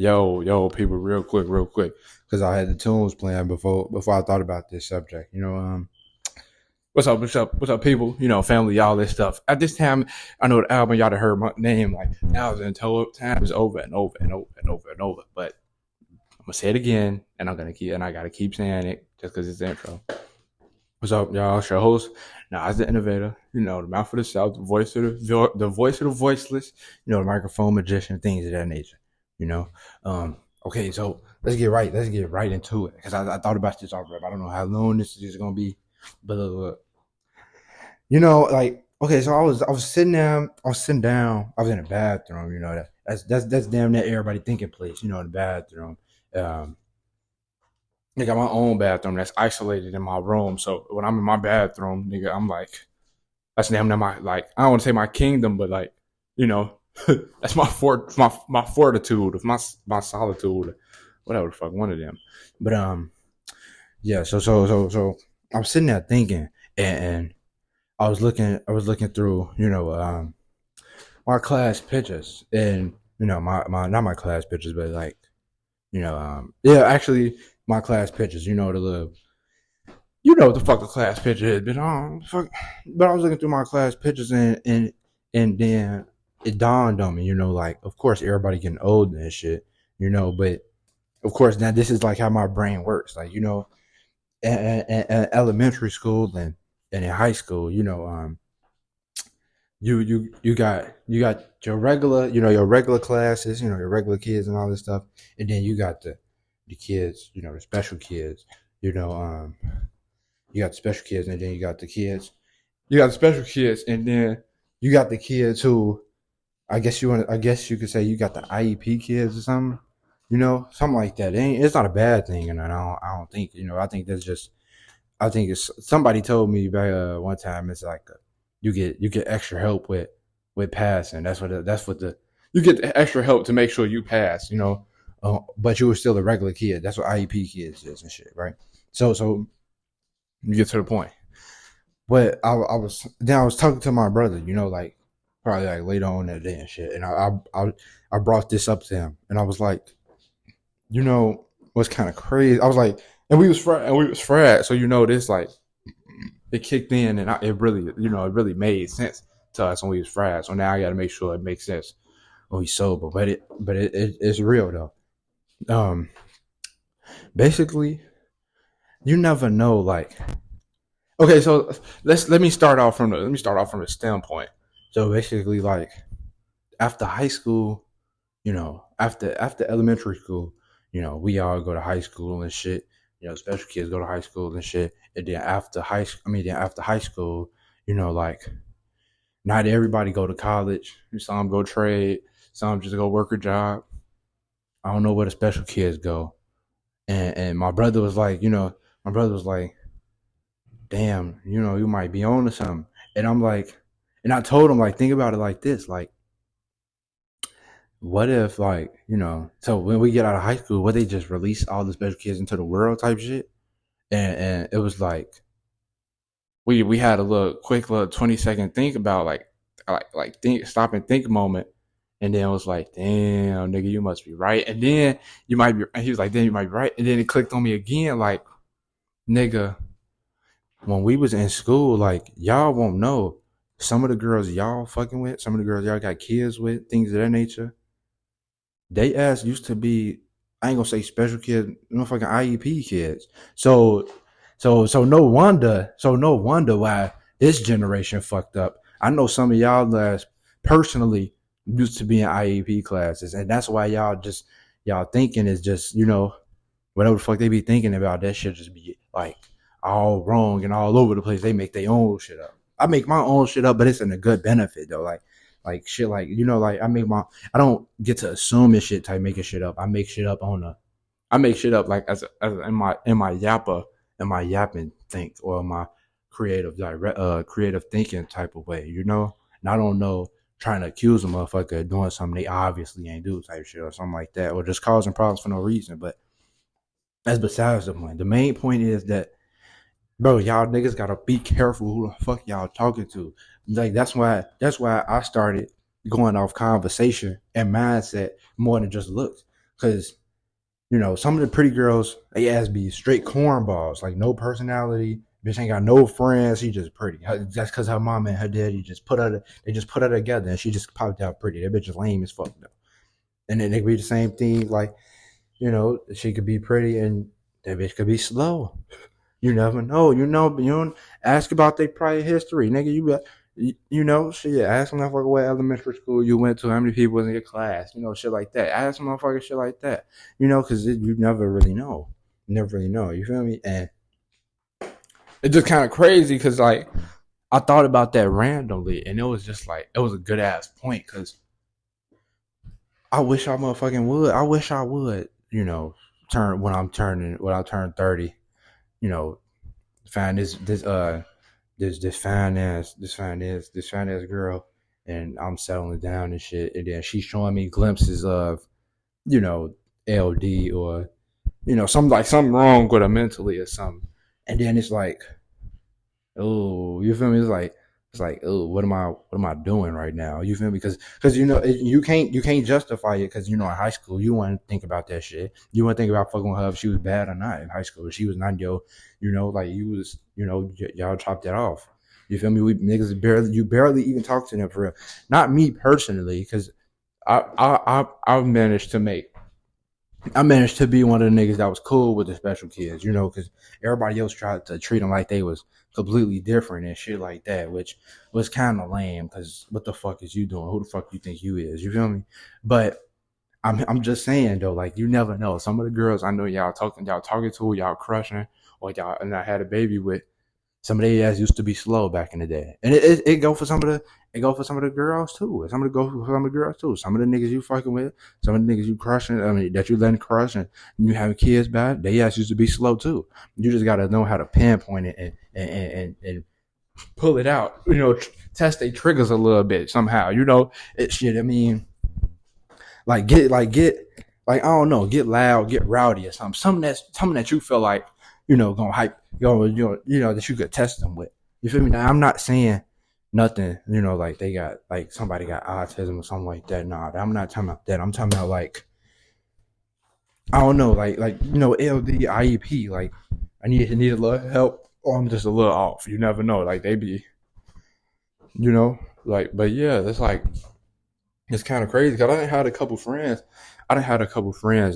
Yo, people, real quick, because I had the tunes playing before I thought about this subject. What's up, people? Family, all this stuff. At this time, I know the album y'all done heard my name like thousand times over and over and over and over and over. But I'm gonna say it again, and I gotta keep saying it just because it's the intro. What's up, y'all? It's your host. Now, as the innovator, the mouth of the south, the voice of the voiceless, the microphone magician, things of that nature. You know. Okay, so let's get right into it because I thought about this already. I don't know how long this is gonna be, but like okay, so I was sitting down, I was in the bathroom. That's damn near everybody thinking place. In the bathroom. Um, I got my own bathroom that's isolated in my room. So when I'm in my bathroom, nigga, I'm like, that's damn near my like. I don't want to say my kingdom, but like, you know, that's my fortitude, of my solitude, whatever the fuck, one of them. But yeah. So I'm sitting there thinking, and I was looking through, my class pictures, and my not my class pictures, but like, yeah, actually my class pictures. The little, what the fuck the class picture is, but I was looking through my class pictures, and then it dawned on me, like of course everybody getting old and shit, but of course now this is like how my brain works, like in elementary school and in high school, you got your regular, your regular classes, your regular kids and all this stuff, and then you got the kids, the special kids, you know, um, you got the special kids, and then you got the kids, and then you got the kids who, I guess you could say you got the IEP kids or something, something like that. It's not a bad thing, and I don't think, I think that's just, I think it's somebody told me back one time. It's like you get extra help with passing. That's what you get the extra help to make sure you pass. But you were still a regular kid. That's what IEP kids is and shit, right? So you get to the point. But I was talking to my brother. Like probably like later on that day and shit, and I brought this up to him, and I was like, what's kind of crazy? I was like, and we was fried, so this like it kicked in, and it really made sense to us when we was fried. So now I got to make sure it makes sense when we sober. But it's real though. Um, Basically, you never know. Like, okay, so let me start off from the standpoint. So basically, like after high school, after elementary school, we all go to high school and shit. Special kids go to high school and shit. And then after high school, like not everybody go to college. Some go trade. Some just go work a job. I don't know where the special kids go. And my brother was like, damn, you might be on to something. And I'm like, and I told him like, think about it like this, like what if like so when we get out of high school, what they just release all the special kids into the world type shit, and it was like we had a little quick little 20-second think about like think stop and think moment, and then it was like, damn nigga, you must be right, and then you might be, and he was like, then you might be right, and then it clicked on me again, like nigga, when we was in school, like y'all won't know some of the girls y'all fucking with, some of the girls y'all got kids with, things of that nature, they ass used to be, I ain't gonna say special kids, fucking IEP kids. So no wonder why this generation fucked up. I know some of y'all that personally used to be in IEP classes, and that's why y'all thinking is just, whatever the fuck they be thinking about, that shit just be like all wrong and all over the place. They make their own shit up. I make my own shit up, but it's in a good benefit though. Like shit, like like I don't get to assume this shit type making shit up. I make shit up like as in my yappa, in my yapping think, or my creative thinking type of way, And I don't know, trying to accuse a motherfucker of doing something they obviously ain't do type shit or something like that, or just causing problems for no reason. But that's besides the point. The main point is that, bro, y'all niggas gotta be careful who the fuck y'all talking to. Like that's why I started going off conversation and mindset more than just looks. because some of the pretty girls, they ass be straight cornballs, like no personality. Bitch ain't got no friends. She just pretty. That's because her mom and her daddy they just put her together, and she just popped out pretty. That bitch is lame as fuck though. And then they be the same thing, like she could be pretty, and that bitch could be slow. You never know. You don't ask about their prior history, nigga. Shit. Ask a motherfucker what elementary school you went to, how many people was in your class, shit like that. Ask a motherfucker shit like that, because you never really know. You never really know. You feel me? And it's just kind of crazy because, like, I thought about that randomly, and it was just like, it was a good ass point because I wish I motherfucking would. I wish I would, when I turn 30, you know, find this fine ass girl, and I'm settling down and shit, and then she's showing me glimpses of you know LD, or something wrong with her mentally or something, and then it's like, oh, you feel me? It's like, oh, what am I doing right now? You feel me? Because you can't justify it because in high school you wouldn't think about that shit. You wouldn't think about fucking with her if she was bad or not in high school. If she was not like you was, y'all chopped that off. You feel me? We niggas barely even talk to them for real. Not me personally, because I managed to be one of the niggas that was cool with the special kids, because everybody else tried to treat them like they was completely different and shit like that, which was kind of lame. Because what the fuck is you doing? Who the fuck you think you is? You feel me? But I'm just saying though, like, you never know. Some of the girls I know y'all talking to, y'all crushing, or y'all and I had a baby with. Some of they ass used to be slow back in the day, and it go for some of the girls too. Some of the girls too. Some of the niggas you fucking with, some of the niggas you crushing. I mean, that you letting crush and you having kids bad. They ass used to be slow too. You just gotta know how to pinpoint it and pull it out. Test their triggers a little bit somehow. It shit. I mean, get I don't know, get loud, get rowdy or something. Something that you feel like gonna hype, that you could test them with. You feel me? Now I'm not saying nothing, like they got like somebody got autism or something like that. Nah, I'm not talking about that. I'm talking about like, I don't know, like LD, IEP. Like I need a little help, or I'm just a little off. You never know. Like they be, like, but yeah, it's like, it's kind of crazy because I done had a couple friends.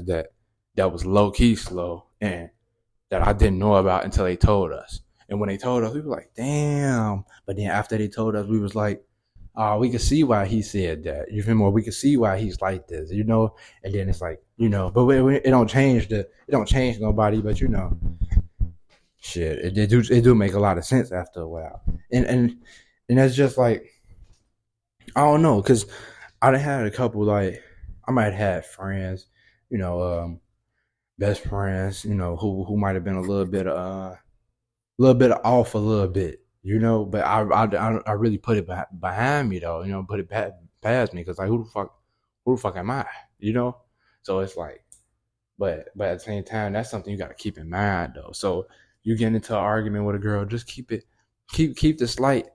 That was low key slow, and that I didn't know about until they told us. And when they told us, we were like, damn. But then after they told us, we was like, oh, we could see why he said that. You feel me? We could see why he's like this, And then it's like, but it don't change nobody, but shit, it do make a lot of sense after a while. And that's just like, I don't know, because I done had a couple, like, I might have had friends, you know, best friends, who might have been a little bit off a little bit, but I really put it behind me though, put it past me, because like, who the fuck am I, So it's like, but at the same time, that's something you got to keep in mind though. So you get into an argument with a girl, just keep a slight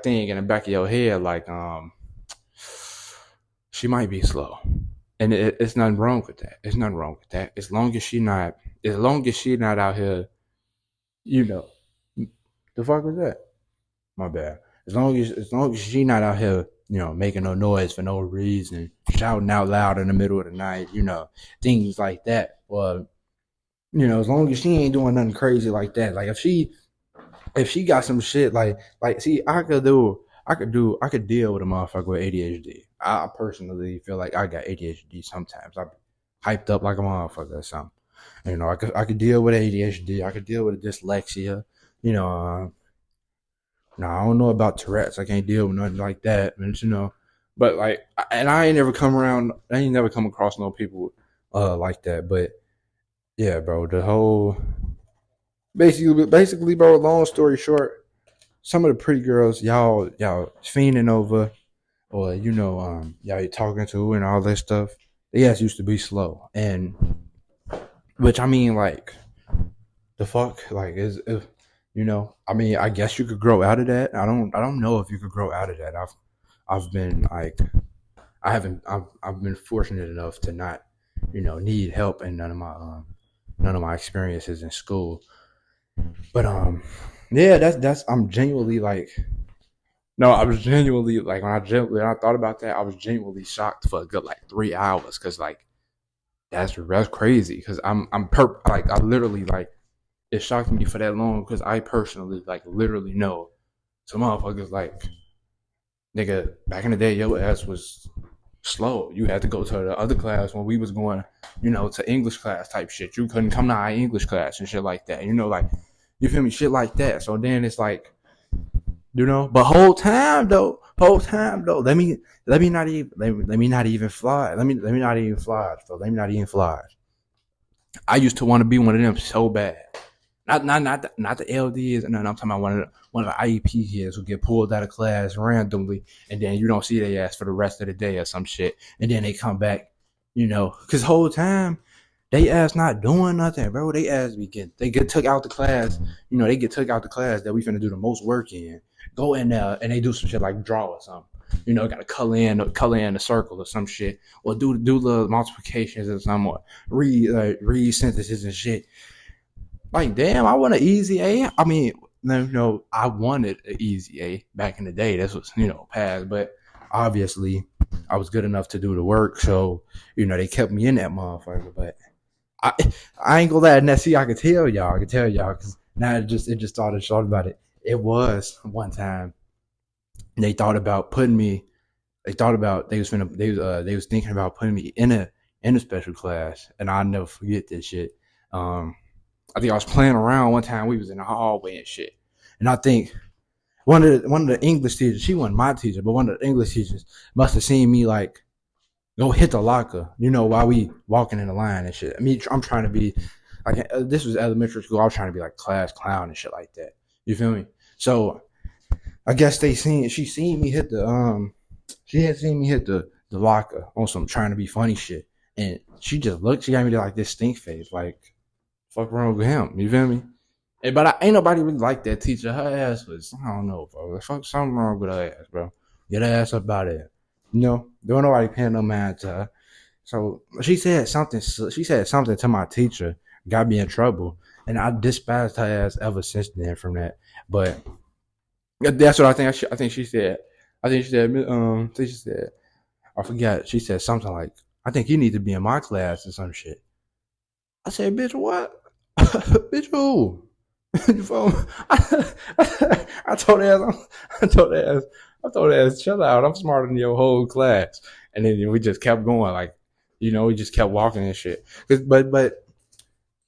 thing in the back of your head, like, she might be slow, and it's nothing wrong with that. It's nothing wrong with that. As long as she not out here, you know, the fuck was that? My bad. As long as she not out here, making no noise for no reason, shouting out loud in the middle of the night, things like that. Well, as long as she ain't doing nothing crazy like that. Like if she got some shit see, I could deal with a motherfucker with ADHD. I personally feel like I got ADHD sometimes. I be hyped up like a motherfucker or something. I could deal with ADHD. I could deal with dyslexia. Now I don't know about Tourette's. I can't deal with nothing like that. But like, and I ain't never come around. I ain't never come across no people like that. But yeah, bro. The whole basically, bro. Long story short, some of the pretty girls y'all fiending over, or y'all talking to and all that stuff. They ass used to be slow, and which, I mean, like, the fuck, like, is if I mean, I guess you could grow out of that. I don't know if you could grow out of that. I've been like, I haven't. I've been fortunate enough to not, need help in none of my experiences in school. But yeah, that's I'm genuinely like, no, I was genuinely like when I thought about that, I was genuinely shocked for a good like 3 hours because like that's crazy because like I literally like it shocked me for that long because I personally like literally know some motherfuckers like nigga back in the day your ass was slow. You had to go to the other class when we was going, to English class type shit. You couldn't come to our English class and shit like that. Like you feel me, shit like that. So then it's like, but whole time though, let me not even let me not even fly. Let me not even fly, bro. Let me not even fly. I used to want to be one of them so bad. Not the LDs, and then I'm talking about one of the IEP kids who get pulled out of class randomly, and then you don't see their ass for the rest of the day or some shit, and then they come back, because whole time they ass not doing nothing, bro. They get took out the class, they get took out the class that we finna do the most work in. Go in there and they do some shit like draw or something. Got to color in a circle or some shit, or do the multiplications or something, or read sentences and shit. Like, damn, I want an easy A. I mean, no, I wanted an easy A back in the day. This was, past, but obviously I was good enough to do the work. So, they kept me in that motherfucker. But I ain't gonna let that see. I could tell y'all because now it just started thought about it. It was one time they thought about putting me. They thought about they was thinking about putting me in a special class, and I'll never forget this shit. I think I was playing around one time. We was in the hallway and shit, and I think one of the English teachers, she wasn't my teacher, but one of the English teachers must have seen me like go hit the locker, while we walking in the line and shit. I mean, I'm trying to be like this was elementary school. I was trying to be like class clown and shit like that. You feel me? So I guess she seen me hit she had seen me hit the locker on some trying to be funny shit, and she just looked. She got me like this stink face, like fuck wrong with him. You feel me? But ain't nobody really like that teacher. Her ass was, I don't know, bro. Fuck something wrong with her ass, bro. Get her ass up out of there. Don't nobody paying no mind to her. So she said something. She said something to my teacher, got me in trouble, and I despised her ass ever since then. From that, but that's what I think. I think she said. I think she said. She said. I forgot. She said something like, "I think you need to be in my class or some shit." I said, "Bitch, what? Bitch, who?" I told her, I told her, chill out. I'm smarter than your whole class. And then we just kept going, like, we just kept walking and shit. But but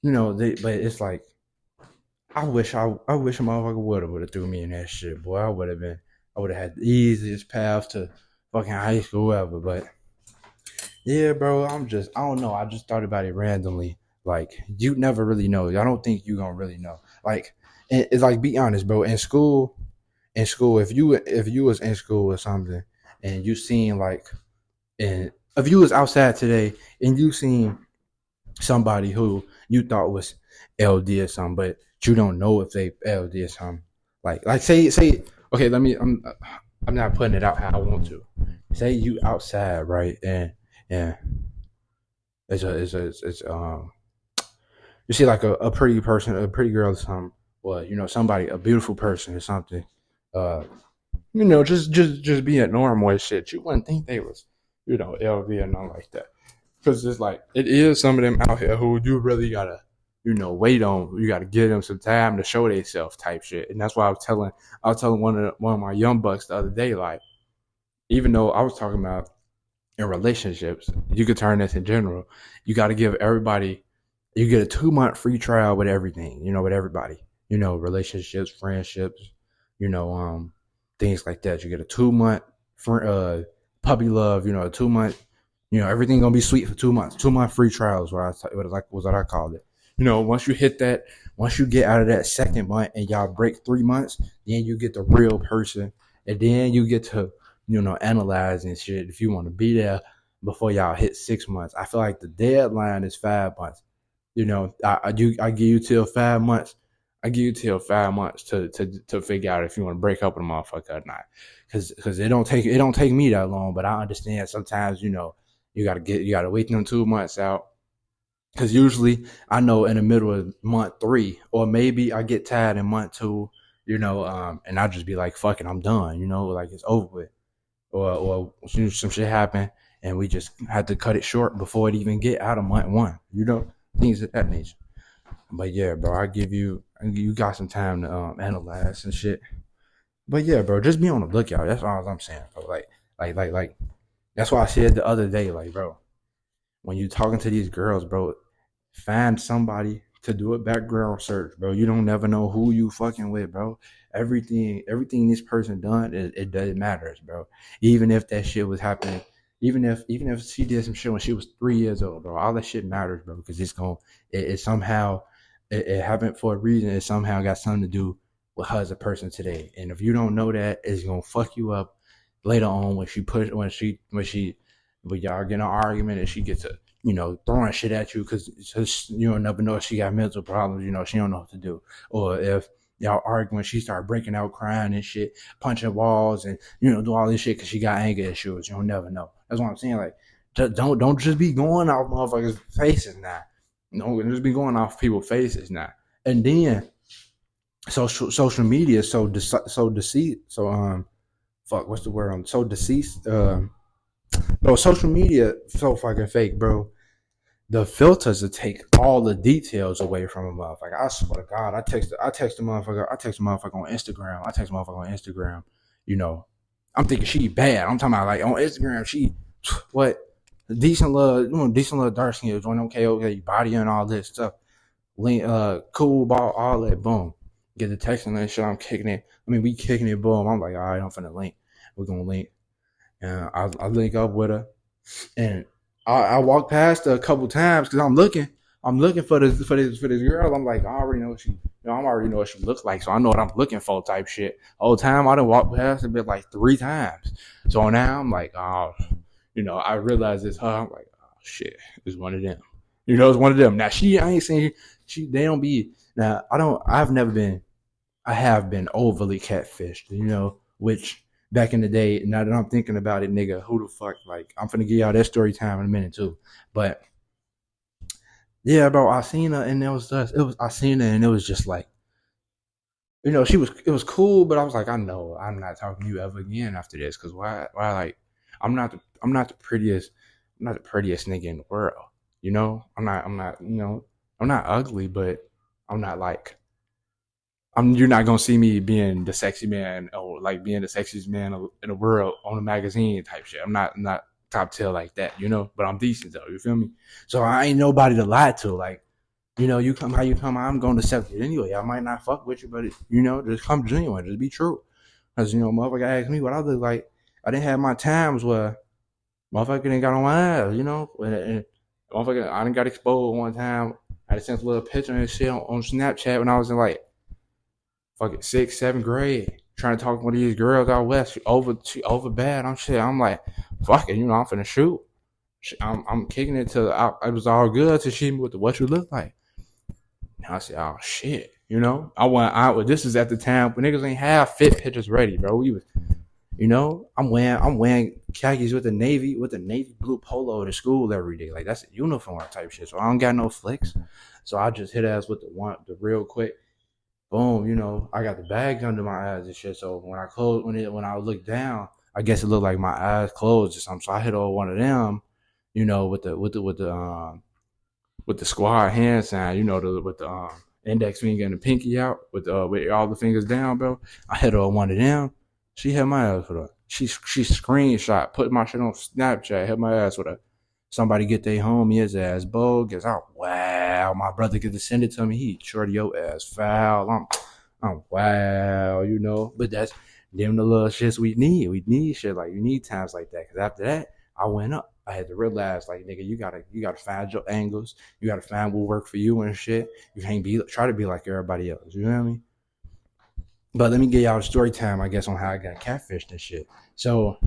it's like, I wish a motherfucker would have threw me in that shit, boy. I would have had the easiest path to fucking high school ever. But yeah, bro, I don't know. I just thought about it randomly. Like, you never really know. I don't think you gonna really know. Like, it's like, be honest, bro. If you was in school or something, and you seen like, and if you was outside today and you seen somebody who you thought was LD or something, but you don't know if they LD or something. Like say, okay, I'm not putting it out how I want to. Say you outside, right, and it's you see like a pretty person, a pretty girl or something, or somebody, a beautiful person or something, uh, just being normal and shit. You wouldn't think they was, LV or nothing like that. Because it's like, it is some of them out here who you really gotta, wait on. You gotta give them some time to show themselves type shit. And that's why I was telling one of my young bucks the other day, like, even though I was talking about in relationships, you could turn this in general. You got to give everybody, you get a 2 month free trial with everything, with everybody, relationships, friendships, things like that. You get a 2 month puppy love, a 2 month, everything gonna be sweet for 2 months. 2 month free trials, was what I called it. Once you hit that, once you get out of that second month and y'all break 3 months, then you get the real person, and then you get to analyze and shit if you want to be there before y'all hit 6 months. I feel like the deadline is 5 months. I give you till 5 months. I give you till 5 months to figure out if you want to break up with a motherfucker or not. Cause it don't take me that long, but I understand sometimes, you gotta wait them 2 months out. Cause usually I know in the middle of month three, or maybe I get tired in month two, and I just be like, fuck it, I'm done, like it's over with. Or some shit happen and we just had to cut it short before it even get out of month one, things of that nature. But yeah, bro, you got some time to analyze and shit. But yeah, bro, just be on the lookout. That's all I'm saying, bro. Like, that's why I said the other day, like, bro, when you talking to these girls, bro, find somebody to do a background search, bro. You don't never know who you fucking with, bro. Everything this person done, it doesn't matter, bro. Even if that shit was happening, even if she did some shit when she was 3 years old, bro, all that shit matters, bro, because it somehow it happened for a reason. It somehow got something to do with her as a person today. And if you don't know that, it's gonna fuck you up later on when y'all get in an argument and she gets to throwing shit at you because you don't never know if she got mental problems. She don't know what to do, or if y'all arguing, she start breaking out crying and shit, punching walls and do all this shit because she got anger issues. You'll never know. That's what I'm saying. Like, don't just be going off motherfuckers' faces now. Don't just be going off people's faces now. And then social media is so deceit. So fuck, what's the word on so deceased? Bro, social media so fucking fake, bro. The filters will take all the details away from a motherfucker. I swear to God, I text a motherfucker on Instagram. I'm thinking she bad. I'm talking about like on Instagram, she what decent little dark skin, join okay, body and all this stuff. Link, cool ball, all that, boom. Get the text and that shit. I'm kicking it. We kicking it, boom. I'm like, all right, I'm finna link. We're gonna link. And I link up with her, and I walk past her a couple times because I'm looking for this girl. I'm like, I already know what she, I already know what she looks like, so I know what I'm looking for, type shit. Whole time I done walked past her bit like 3 times. So now I'm like, oh, I realize it's her. I'm like, oh shit, it's one of them. It's one of them. Now I ain't saying they don't be. Now I have been overly catfished. Which back in the day, now that I'm thinking about it, nigga, who the fuck? Like, I'm finna give y'all that story time in a minute too. But yeah, bro, I seen her and I seen her and it was just like, it was cool, but I was like, I know I'm not talking to you ever again after this. Cause why like, I'm not the prettiest nigga in the world. I'm not ugly, but I'm not like, you're not gonna see me being the sexy man or like being the sexiest man in the world on a magazine type shit. I'm not top tier like that, but I'm decent though. You feel me? So I ain't nobody to lie to. Like, you come how you come, I'm going to accept it anyway. I might not fuck with you, but just come genuine, just be true. Cause motherfucker asked me what I look like. I didn't have my times where motherfucker didn't got on my ass, and motherfucker, I didn't got exposed one time. I had sent a little picture and shit on Snapchat when I was in like fucking 6th, 7th grade, trying to talk to one of these girls out west. She over bad. I'm like, fuck it, I'm finna shoot. I'm kicking it till it was all good till she with the what you look like. Now I said, oh shit, this is at the time when niggas ain't have fit pictures ready, bro. We was, I'm wearing khakis with the navy blue polo to school every day. Like, that's a uniform type shit. So I don't got no flicks. So I just hit ass with the real quick. Boom, I got the bags under my eyes and shit. So when I looked down, I guess it looked like my eyes closed or something. So I hit on one of them, with the squad hand sign, with the index finger and the pinky out, with all the fingers down, bro. I hit on one of them. She hit my ass with her. She screenshot, put my shit on Snapchat, hit my ass with her. Somebody get their homie, his ass bogus. Wow, my brother get to send it to me. He shorty your ass foul. I'm wow, But that's them the little shits we need. We need shit like, you need times like that. Cause after that, I went up. I had to realize, like, nigga, you gotta find your angles. You gotta find what work for you and shit. You can't try to be like everybody else. You know what I mean? But let me get y'all a story time, I guess, on how I got catfished and shit. So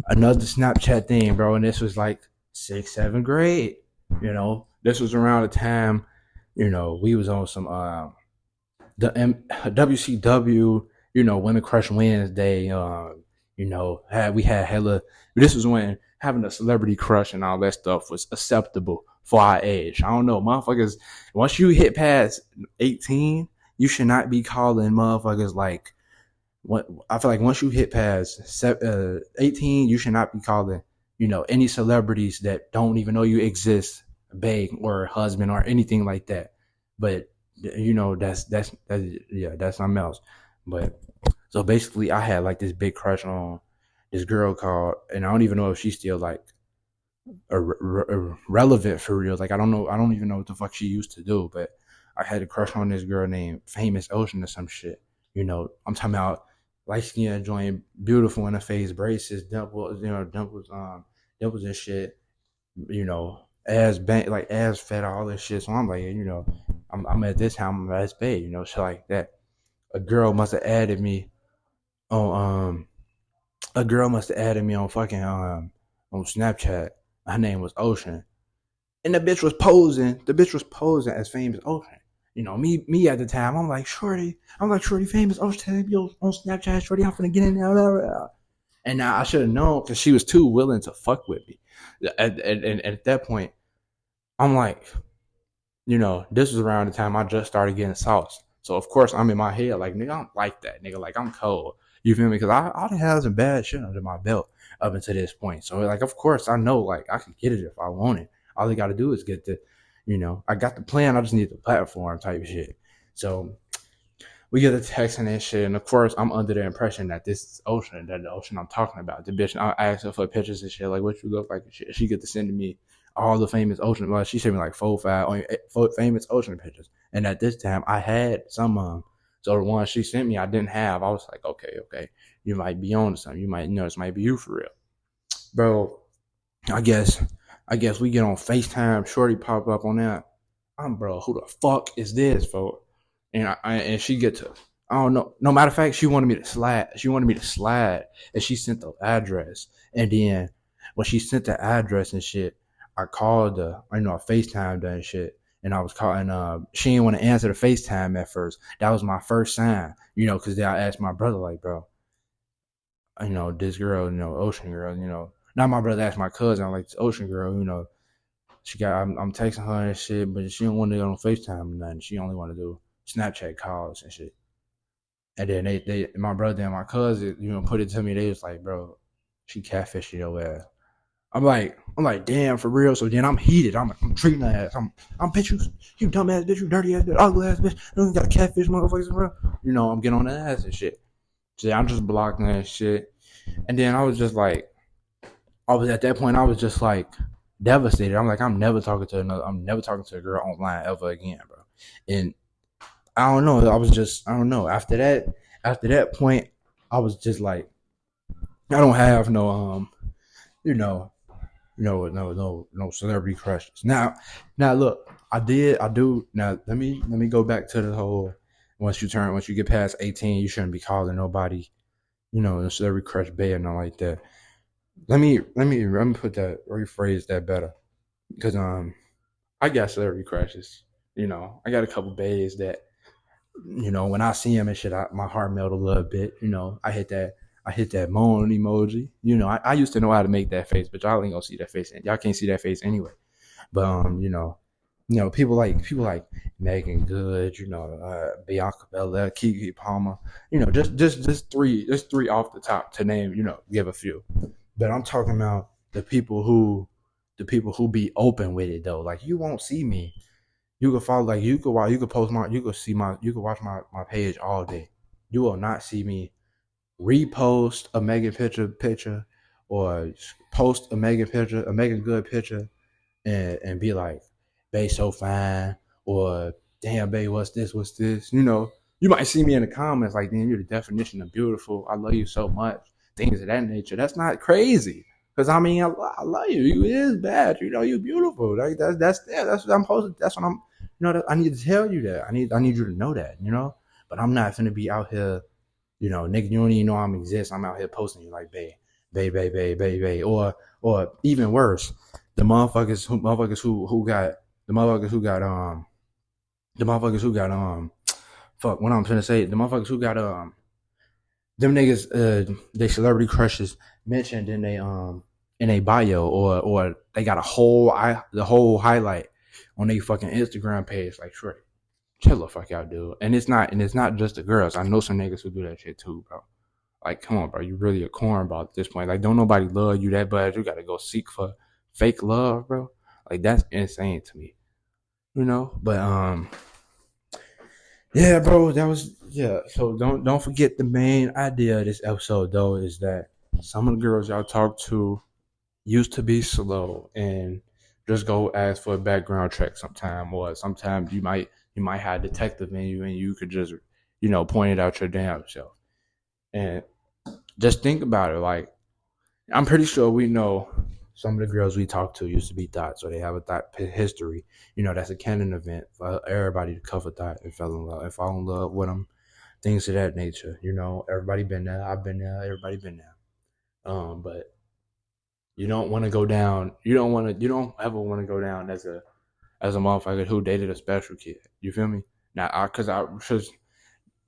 another Snapchat thing, bro, and this was like 6th, 7th grade. This was around the time, we was on some WCW, Women Crush Wednesday. We had hella. This was when having a celebrity crush and all that stuff was acceptable for our age. I don't know, motherfuckers. Once you hit past 18, you should not be calling motherfuckers like. What I feel like once you hit past 18, you should not be calling any celebrities that don't even know you exist, babe or husband or anything like that. But that's something else. But so basically, I had like this big crush on this girl called, and I don't even know if she's still like relevant for real. Like I don't know, I don't even know what the fuck she used to do. But I had a crush on this girl named Famous Ocean or some shit. I'm talking about light skin joint, beautiful in the face, braces, dimples, dimples and shit. Ass bang, like ass fat, all this shit. So I'm like, I'm at this time, I'm ass big, shit like that. A girl must have added me on a girl must have added me on fucking on Snapchat. Her name was Ocean. And the bitch was posing. The bitch was posing as Famous Ocean. Me at the time, I'm like, Shorty, Famous Ocean, yo, on Snapchat, Shorty, I'm finna get in there. And now I should have known because she was too willing to fuck with me. And at that point, I'm like, this was around the time I just started getting sauce. So of course I'm in my head like, nigga, I'm like that, nigga, like I'm cold. You feel me? Because I done had some bad shit under my belt up until this point. So like, of course I know like I can get it if I want it. All I got to do is get the, I got the plan. I just need the platform type of shit. So we get a text and that shit, and of course I'm under the impression that this is Ocean, that the Ocean I'm talking about. The bitch, I asked her for pictures and shit, like what you look like and shit. She get to send to me all the Famous Ocean. Well, she sent me like 4 Famous Ocean pictures, and at this time I had some of them. So the one she sent me, I didn't have. I was like, okay, you might be on to something. You might, this might be you for real, bro. I guess we get on FaceTime. Shorty pop up on that. Bro, who the fuck is this, folks? And she get to, I don't know. No matter of fact, she wanted me to slide. And she sent the address. And then when she sent the address and shit, I called her. I FaceTimed her and shit. And I was calling. She didn't want to answer the FaceTime at first. That was my first sign, because then I asked my brother, like, bro, this girl, Ocean girl, Not my brother asked my cousin, I'm like, this Ocean girl, she got. I'm texting her and shit, but she don't want to go on FaceTime or nothing. She only want to do Snapchat calls and shit. And then they my brother and my cousin, put it to me. They was like, bro, she catfishing your ass. I'm like, damn, for real. So then I'm heated. I'm treating her ass. I'm bitch, you dumb ass bitch, you dirty ass bitch, ugly ass bitch. You got a catfish motherfuckers, bro. I'm getting on that ass and shit. So I'm just blocking that shit. And then I was just like, at that point, I was just like devastated. I'm like, I'm never talking to a girl online ever again, bro. And I don't know. I don't know. After that point, I was just like, I don't have no, no celebrity crushes. Now look, I do. Now let me go back to the whole. Once you get past 18, you shouldn't be calling nobody, a celebrity crush bae or nothing like that. Let me rephrase that better, because I got celebrity crushes. I got a couple bays that, when I see them and shit, my heart melt a little bit. I hit that moan emoji. I used to know how to make that face, but y'all ain't gonna see that face. Y'all can't see that face anyway. But people like Megan Good, Bianca Belair, Keke Palmer, just three off the top to name, give a few. But I'm talking about the people who be open with it though. Like, you won't see me. You could follow, like, you could watch my page all day. You will not see me repost a Megan picture, or post a Megan Good picture, and be like, babe, so fine, or damn, babe, what's this? You might see me in the comments like, damn, you're the definition of beautiful. I love you so much. Things of that nature. That's not crazy. Because I love you. You is bad. You're beautiful. Like that's what I'm posting. That's what I'm. I need to tell you that. I need you to know that. But I'm not finna be out here. Nigga, you don't even know I'm exist. I'm out here posting you like, babe, or even worse, the motherfuckers who got fuck, what I'm trying to say, the motherfuckers who got them niggas, they celebrity crushes mentioned in a bio, or they got the whole highlight on their fucking Instagram page. Like, sure, chill the fuck out, dude. And it's not just the girls. I know some niggas who do that shit too, bro. Like, come on, bro. You really a cornball at this point. Like, don't nobody love you that bad. You gotta go seek for fake love, bro. Like, that's insane to me. You know? But yeah, bro, that was yeah. So don't forget the main idea of this episode though is that some of the girls y'all talk to used to be slow and just go ask for a background check sometime, or sometimes you might have a detective in you and you could just point it out your damn self. And just think about it. Like, I'm pretty sure we know some of the girls we talk to used to be thoughts, or they have a thought history. That's a canon event for everybody to cover thought and fall in love with them, things of that nature. Everybody been there. I've been there. Everybody been there. But you don't want to go down. You don't ever want to go down as a motherfucker who dated a special kid. You feel me? I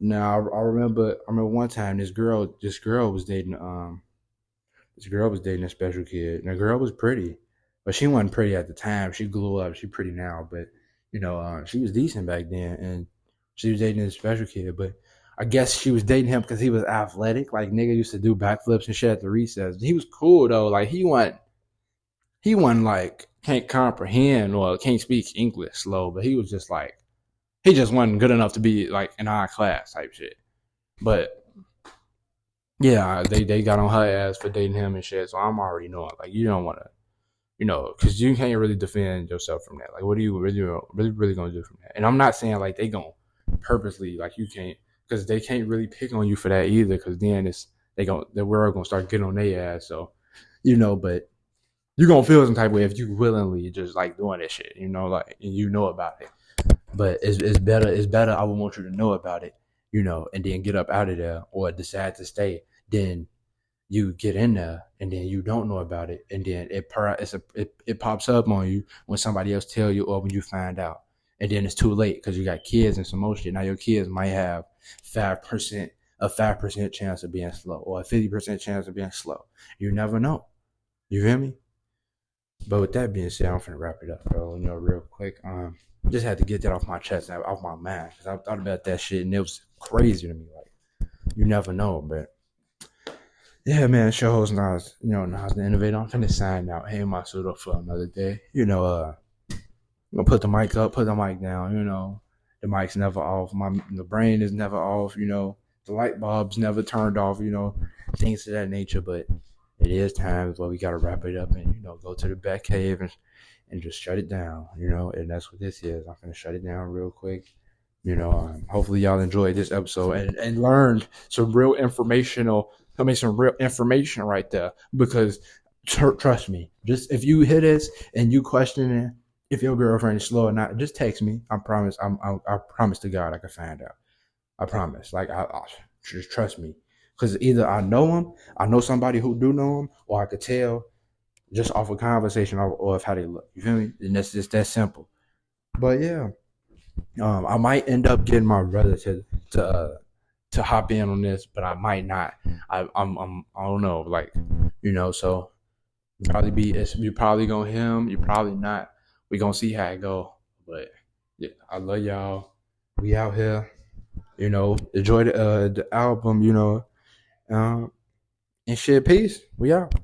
remember one time this girl was dating a special kid, and the girl was pretty, but she wasn't pretty at the time. She grew up. She pretty now, but she was decent back then, and she was dating a special kid. But I guess she was dating him because he was athletic. Like, nigga used to do backflips and shit at the recess. He was cool though. Like, he wasn't like can't comprehend or can't speak English slow, but he was just like he just wasn't good enough to be like in our class type shit. But yeah, they got on her ass for dating him and shit. So I'm already knowing, like, you don't want to, because you can't really defend yourself from that. Like, what are you really gonna do from that? And I'm not saying like they gonna purposely, like, you can't, because they can't really pick on you for that either. Because then the world gonna start getting on their ass. So but you gonna feel some type of way if you willingly just like doing this shit. Like, and about it. But it's better. I would want you to know about it, and then get up out of there or decide to stay. Then you get in there and then you don't know about it, and then it pops up on you when somebody else tell you or when you find out, and then it's too late because you got kids and some more shit. Now your kids might have 5% chance of being slow or a 50% chance of being slow. You never know. You hear me? But with that being said, I'm finna wrap it up, bro. Real quick. Just had to get that off my chest, off my mind, because I thought about that shit and it was crazy to me. Like, you never know, but yeah, man. Show host Nas, Nas the Innovator. I'm finna sign out. Hang my suit up for another day. I'm gonna put the mic up, put the mic down. The mic's never off. The brain is never off. The light bulb's never turned off. Things of that nature. But it is times where we gotta wrap it up and go to the back cave and just shut it down. And that's what this is. I'm gonna shut it down real quick. Hopefully y'all enjoyed this episode and learned some real some real information right there. Because trust me, just if you hear this and you question it, if your girlfriend is slow or not, just text me. I promise. I promise to God I can find out. I promise. Like, I just trust me. Because either I know him, I know somebody who do know him, or I could tell just off a conversation or of how they look. You feel me? And that's just that simple. But yeah, I might end up getting my brother to hop in on this, but I might not. I don't know. Like, so you probably gonna hear him. You probably not. We gonna see how it go. But yeah, I love y'all. We out here. Enjoy the album. And shit. Peace. We out.